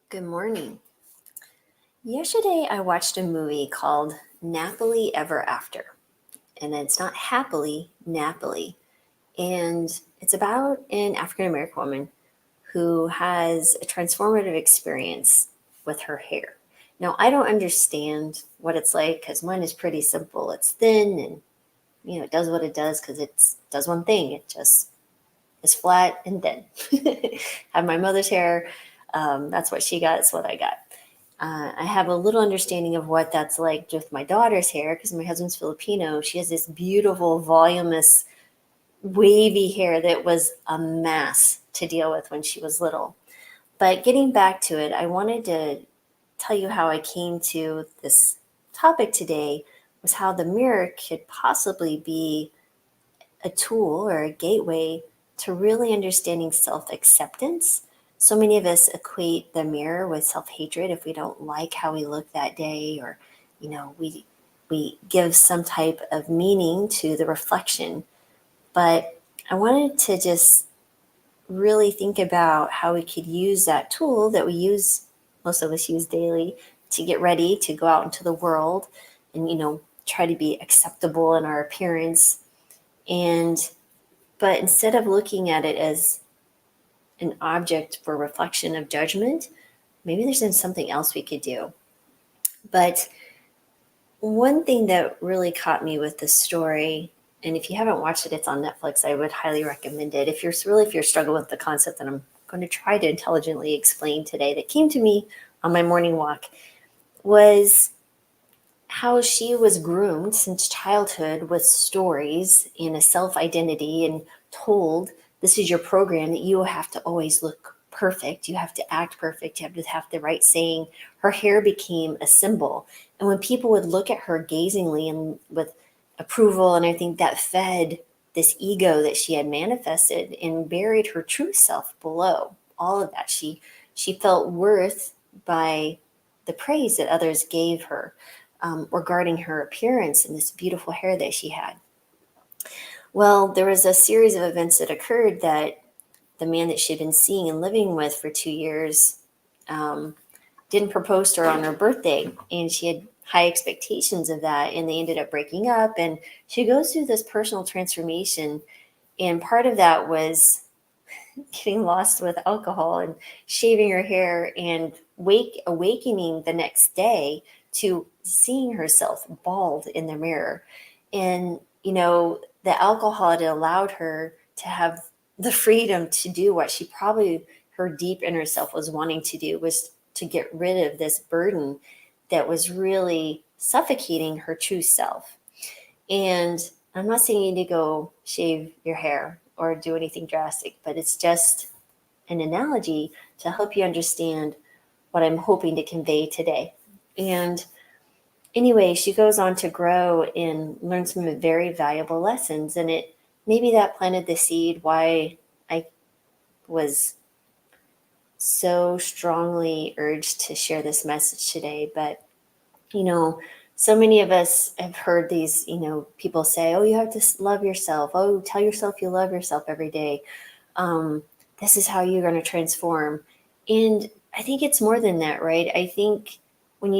Good morning. Yesterday, I watched a movie called Nappily Ever After, and it's not happily, Napoli. And it's about an African American woman who has a transformative experience with her hair. Now, I don't understand what it's like because mine is pretty simple. It's thin and it does what it does because it does one thing. It just is flat and thin. Have my mother's hair. That's what she got. It's what I got. I have a little understanding of what that's like with my daughter's hair because my husband's Filipino. She has this beautiful, voluminous, wavy hair that was a mess to deal with when she was little. But getting back to it, I wanted to tell you how I came to this topic today was how the mirror could possibly be a tool or a gateway to really understanding self acceptance. So many of us equate the mirror with self hatred if we don't like how we look that day, or we give some type of meaning to the reflection. But I wanted to just really think about how we could use that tool that we use, most of us use daily, to get ready to go out into the world and try to be acceptable in our appearance. But instead of looking at it as an object for reflection of judgment, maybe there's something else we could do. But one thing that really caught me with this story, and if you haven't watched it, it's on Netflix, I would highly recommend it. If you're struggling with the concept that I'm going to try to intelligently explain today, that came to me on my morning walk, was how she was groomed since childhood with stories and a self-identity and told this is your program that you have to always look perfect, you have to act perfect, you have to have the right saying. Her hair became a symbol, and when people would look at her gazingly and with approval, and I think that fed this ego that she had manifested and buried her true self below all of that. She felt worth by the praise that others gave her regarding her appearance and this beautiful hair that she had. Well, there was a series of events that occurred that the man that she'd been seeing and living with for 2 years didn't propose to her on her birthday, and she had high expectations of that, and they ended up breaking up. And she goes through this personal transformation, and part of that was getting lost with alcohol and shaving her hair and awakening the next day to seeing herself bald in the mirror. And, the alcohol had allowed her to have the freedom to do what she probably, her deep inner self, was wanting to do, was to get rid of this burden that was really suffocating her true self. And I'm not saying you need to go shave your hair or do anything drastic, but it's just an analogy to help you understand what I'm hoping to convey today. And anyway, she goes on to grow and learn some very valuable lessons. And it maybe that planted the seed why I was so strongly urged to share this message today. But, so many of us have heard these, people say, oh, you have to love yourself. Oh, tell yourself you love yourself every day. This is how you're going to transform. And I think it's more than that, right? I think when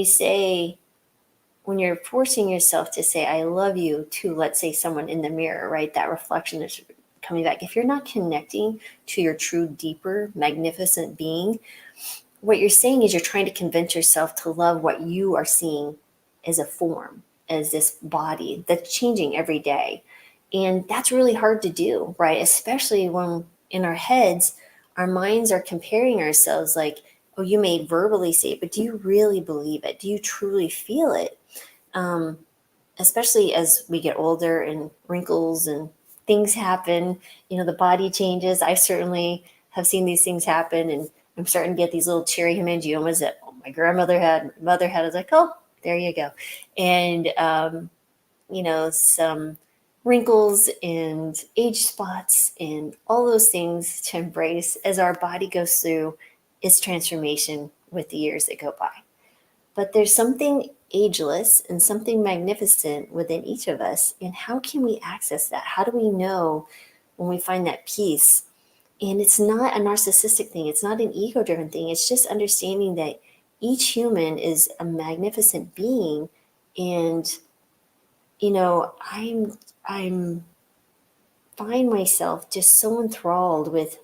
you're forcing yourself to say, I love you to, let's say, someone in the mirror, right? That reflection is coming back. If you're not connecting to your true, deeper, magnificent being, what you're saying is you're trying to convince yourself to love what you are seeing as a form, as this body that's changing every day. And that's really hard to do, right? Especially when in our heads, our minds are comparing ourselves like, oh, you may verbally say it, but do you really believe it? Do you truly feel it? Especially as we get older and wrinkles and things happen, the body changes. I certainly have seen these things happen, and I'm starting to get these little cherry hemangiomas that my grandmother had, my mother had. I was like, oh, there you go. And, some wrinkles and age spots and all those things to embrace as our body goes through its transformation with the years that go by. But there's something ageless and something magnificent within each of us. And how can we access that? How do we know when we find that peace And it's not a narcissistic thing. It's not an ego driven thing. It's just understanding that each human is a magnificent being. And, I'm find myself just so enthralled with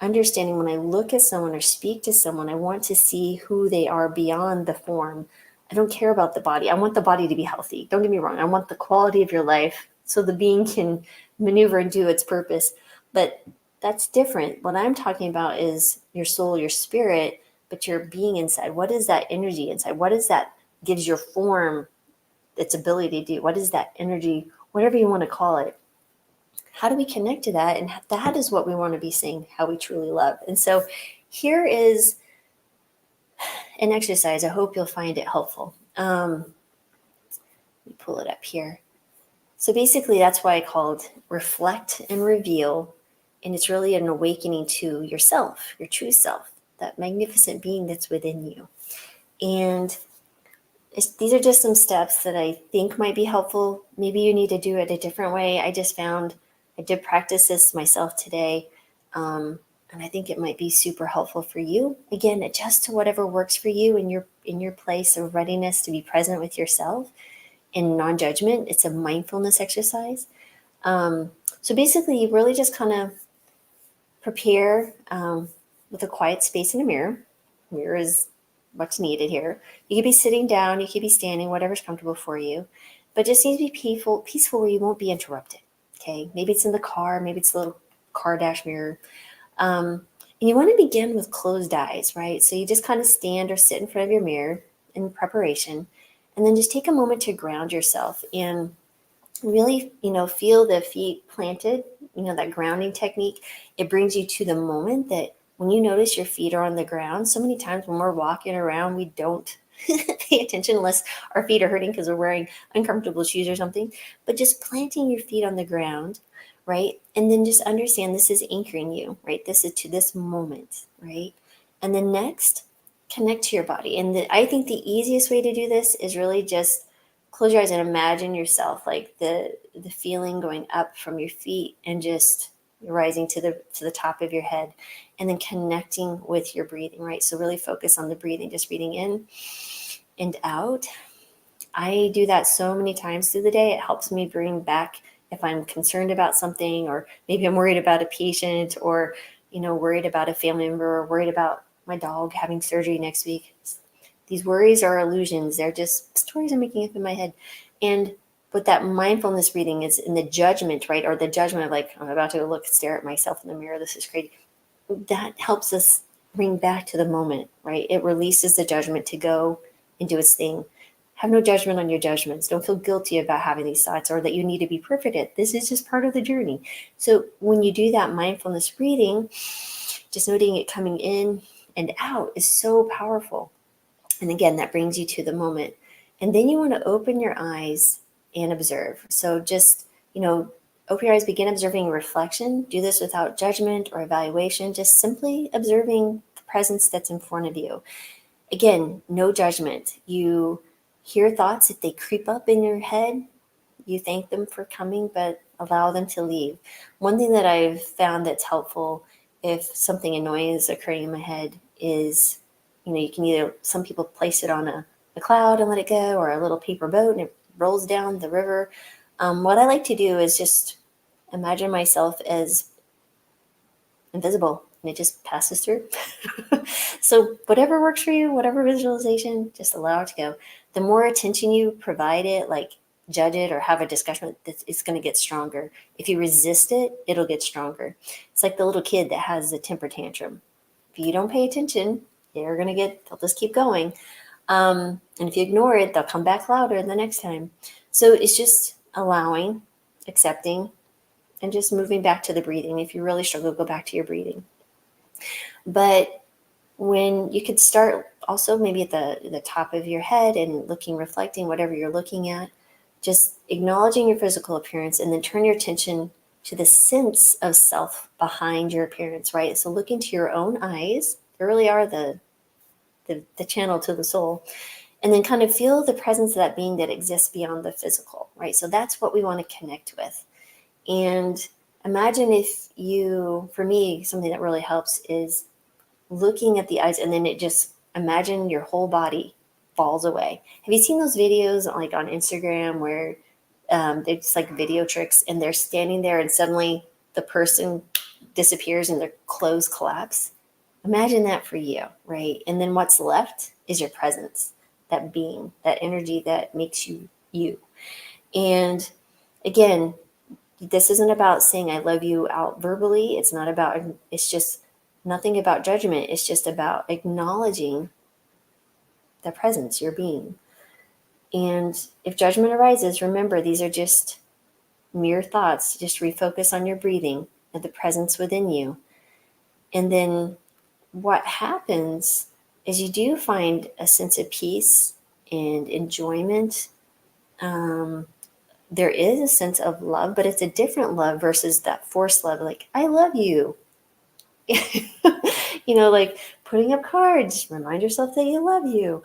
understanding when I look at someone or speak to someone, I want to see who they are beyond the form. I don't care about the body. I want the body to be healthy. Don't get me wrong. I want the quality of your life so the being can maneuver and do its purpose. But that's different. What I'm talking about is your soul, your spirit, but your being inside. What is that energy inside? What is that gives your form its ability to do? What is that energy, whatever you want to call it? How do we connect to that? And that is what we want to be seeing, how we truly love. And so here is an exercise. I hope you'll find it helpful. Let me pull it up here. So basically, that's why I called reflect and reveal. And it's really an awakening to yourself, your true self, that magnificent being that's within you. And these are just some steps that I think might be helpful. Maybe you need to do it a different way. I just found I did practice this myself today. And I think it might be super helpful for you. Again, adjust to whatever works for you in your place of readiness to be present with yourself and non-judgment. It's a mindfulness exercise. So basically, you really just kind of prepare with a quiet space in a mirror. Mirror is what's needed here. You could be sitting down, you could be standing, whatever's comfortable for you, but just need to be peaceful where you won't be interrupted. Okay, maybe it's in the car, maybe it's a little car dash mirror. And you want to begin with closed eyes, right? So you just kind of stand or sit in front of your mirror in preparation, and then just take a moment to ground yourself and really, feel the feet planted, that grounding technique. It brings you to the moment that when you notice your feet are on the ground, so many times when we're walking around, we don't pay attention unless our feet are hurting because we're wearing uncomfortable shoes or something. But just planting your feet on the ground, right? And then just understand this is anchoring you, right? This is to this moment, right? And then next, connect to your body. And I think the easiest way to do this is really just close your eyes and imagine yourself like the feeling going up from your feet and just rising to the top of your head, and then connecting with your breathing, right? So really focus on the breathing, just breathing in and out. I do that so many times through the day. It helps me bring back if I'm concerned about something, or maybe I'm worried about a patient, or worried about a family member, or worried about my dog having surgery next week. These worries are illusions. They're just stories I'm making up in my head. And what that mindfulness breathing is in the judgment, right? Or the judgment of like, I'm about to stare at myself in the mirror. This is crazy. That helps us bring back to the moment, right? It releases the judgment to go and do its thing. Have no judgment on your judgments. Don't feel guilty about having these thoughts or that you need to be perfect at. This is just part of the journey. So when you do that mindfulness breathing, just noting it coming in and out is so powerful. And again, that brings you to the moment. And then you want to open your eyes and observe. So just, open your eyes, begin observing reflection. Do this without judgment or evaluation, just simply observing the presence that's in front of you. Again, no judgment. You hear thoughts. If they creep up in your head, you thank them for coming, but allow them to leave. One thing that I've found that's helpful if something annoying is occurring in my head is, you can either, some people place it on a cloud and let it go, or a little paper boat and it rolls down the river. What I like to do is just imagine myself as invisible and it just passes through. So whatever works for you, whatever visualization, just allow it to go. The more attention you provide it, like judge it or have a discussion, it's going to get stronger. If you resist it, it'll get stronger. It's like the little kid that has a temper tantrum. If you don't pay attention, they'll just keep going. And if you ignore it, they'll come back louder the next time. So it's just allowing, accepting, and just moving back to the breathing. If you really struggle, go back to your breathing. But when you could start also maybe at the top of your head and reflecting whatever you're looking at, just acknowledging your physical appearance, and then turn your attention to the sense of self behind your appearance, right? So look into your own eyes. They really are the channel to the soul. And then kind of feel the presence of that being that exists beyond the physical, right? So that's what we want to connect with. And Imagine if you, for me, something that really helps is looking at the eyes, and then it just imagine your whole body falls away. Have you seen those videos like on Instagram where they're just like video tricks and they're standing there and suddenly the person disappears and their clothes collapse? Imagine that for you, right? And then what's left is your presence, that being, that energy that makes you you. And again, this isn't about saying I love you out verbally. It's not about, it's just nothing about judgment. It's just about acknowledging the presence, your being. And if judgment arises, remember these are just mere thoughts. Just refocus on your breathing and the presence within you. And then what happens is you do find a sense of peace and enjoyment. There is a sense of love, but it's a different love versus that forced love, like, I love you. Like putting up cards, remind yourself that you love you.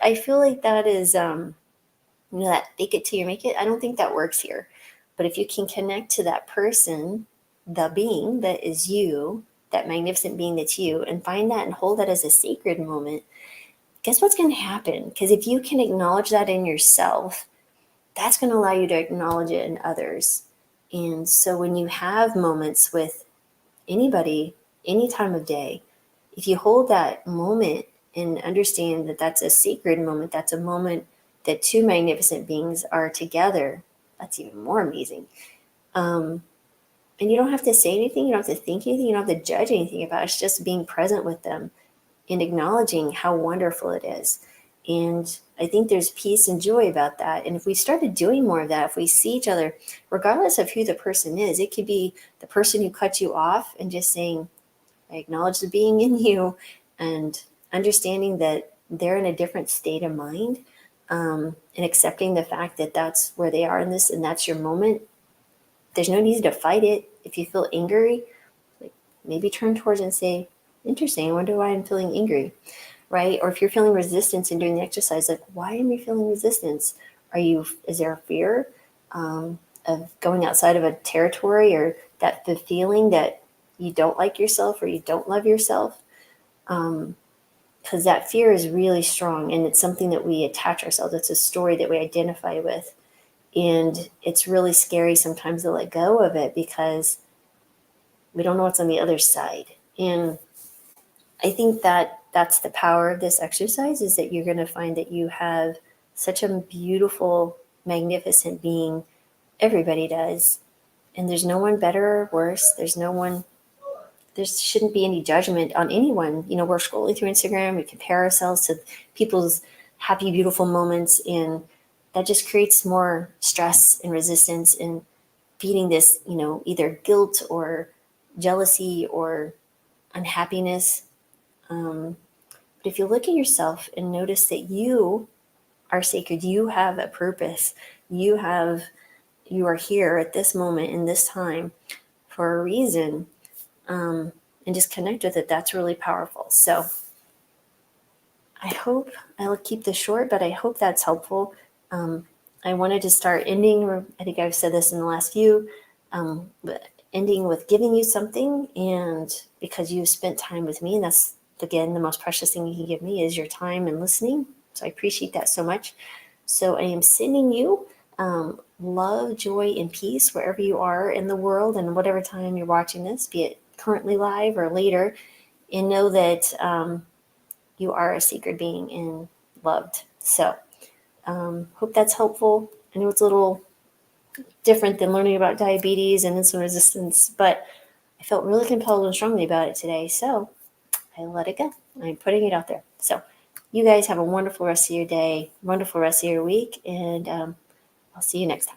I feel like that is, that fake it till you make it. I don't think that works here. But if you can connect to that person, the being that is you, that magnificent being that's you, and find that and hold that as a sacred moment, guess what's going to happen? Because if you can acknowledge that in yourself, that's going to allow you to acknowledge it in others. And so when you have moments with anybody, any time of day, if you hold that moment and understand that that's a sacred moment, that's a moment that two magnificent beings are together, that's even more amazing. And you don't have to say anything, you don't have to think anything, you don't have to judge anything about it. It's just being present with them and acknowledging how wonderful it is. And I think there's peace and joy about that. And if we started doing more of that, if we see each other, regardless of who the person is, it could be the person who cut you off and just saying, I acknowledge the being in you, and understanding that they're in a different state of mind, and accepting the fact that that's where they are in this and that's your moment. There's no need to fight it. If you feel angry, like maybe turn towards and say, interesting, I wonder why I'm feeling angry, right? Or if you're feeling resistance in doing the exercise, like, why am you feeling resistance? Is there a fear of going outside of a territory, or that the feeling that you don't like yourself or you don't love yourself? Because that fear is really strong and it's something that we attach ourselves. It's a story that we identify with. And it's really scary sometimes to let go of it because we don't know what's on the other side. And I think that that's the power of this exercise, is that you're going to find that you have such a beautiful, magnificent being. Everybody does. And there's no one better or worse. There shouldn't be any judgment on anyone. We're scrolling through Instagram, we compare ourselves to people's happy, beautiful moments, and that just creates more stress and resistance and feeding this, either guilt or jealousy or unhappiness. But if you look at yourself and notice that you are sacred, you have a purpose, you are here at this moment in this time for a reason, and just connect with it, that's really powerful. So I'll keep this short, but I hope that's helpful. I wanted to start ending, I think I've said this in the last few, but ending with giving you something, and because you spent time with me, and that's, again, the most precious thing you can give me is your time and listening. So I appreciate that so much. So I am sending you love, joy, and peace wherever you are in the world and whatever time you're watching this, be it currently live or later, and know that you are a sacred being and loved. So hope that's helpful. I know it's a little different than learning about diabetes and insulin resistance, but I felt really compelled and strongly about it today. So I let it go. I'm putting it out there. So you guys have a wonderful rest of your day, wonderful rest of your week, and I'll see you next time.